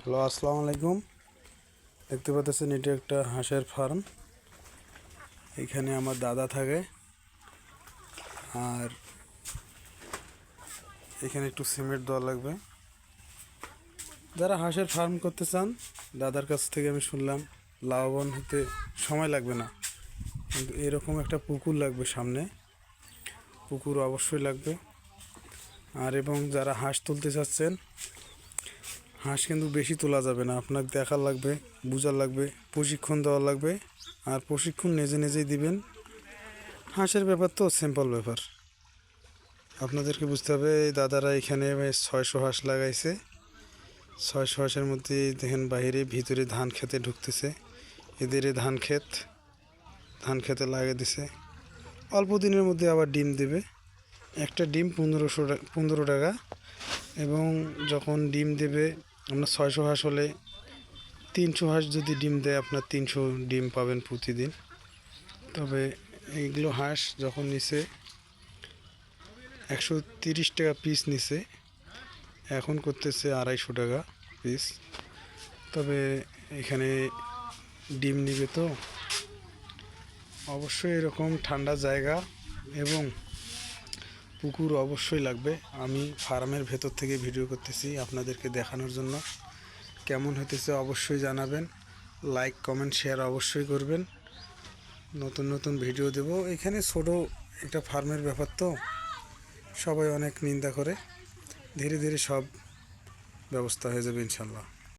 Hello, আসসালামু আলাইকুম। দেখতে পাচ্ছেন এটা একটা হাঁসের ফার্ম। এখানে আমার দাদা থাকে। আর এখানে একটু সিমেন্ট দেওয়া লাগবে। যারা হাঁসের ফার্ম করতে চান, দাদার কাছ থেকে আমি শুনলাম লাভবান হতে সময় লাগবে না, কিন্তু এরকম একটা পুকুর লাগবে সামনে। পুকুর অবশ্যই লাগবে। আর এবং যারা হাঁস তুলতে চাচ্ছেন, হাঁস কিন্তু বেশি তোলা যাবে না, আপনাকে দেখা লাগবে, বোঝা লাগবে, প্রশিক্ষণ দেওয়া লাগবে। আর প্রশিক্ষণ নিজে নিজেই দিবেন। হাঁসের ব্যাপার তো সিম্পল ব্যাপার, আপনাদেরকে বুঝতে হবে। এই দাদারা এখানে 600 হাঁস লাগাইছে। 600 হাঁসের মধ্যে দেখেন বাইরে ভিতরে ধান খেতে ঢুকতেছে। এদের ধান খেতে লাগিয়ে দিছে। অল্প দিনের মধ্যে আবার ডিম দেবে। একটা ডিম 15 টাকা। এবং যখন ডিম দেবে, আপনার 600 হাঁস হলে 300 হাঁস যদি ডিম দেয়, আপনার 300 ডিম পাবেন প্রতিদিন। তবে এইগুলো হাঁস যখন নিচে 130 টাকা পিস নিছে, এখন করতেছে 250 টাকা পিস। তবে এখানে ডিম নিবে তো অবশ্যই এরকম ঠান্ডা জায়গা এবং পুকুর অবশ্যই লাগবে। আমি ফার্মের ভেতর থেকে ভিডিও করতেছি আপনাদেরকে দেখানোর জন্য। কেমন হতেছে অবশ্যই জানাবেন। লাইক, কমেন্ট, শেয়ার অবশ্যই করবেন। নতুন নতুন ভিডিও দেব। এখানে ছোটো একটা ফার্মের ব্যাপার তো সবাই অনেক নিন্দা করে। ধীরে ধীরে সব ব্যবস্থা হয়ে যাবে ইনশাল্লাহ।